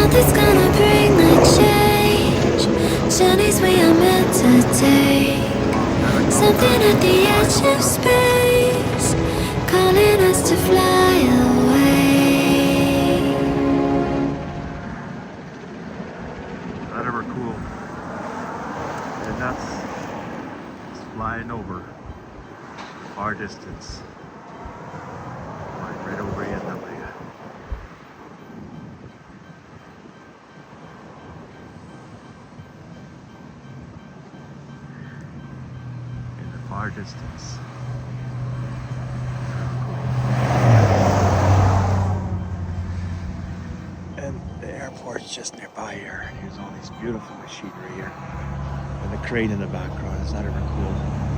Something's gonna bring the change. Journeys we are meant to take. Something at the edge of space, calling us to fly away. That ever cool. And that's just flying over far distance. Flying right over ENW. In the far distance. And the airport's just nearby here. Here's all these beautiful machinery here. And the crane in the background. Is that ever cool?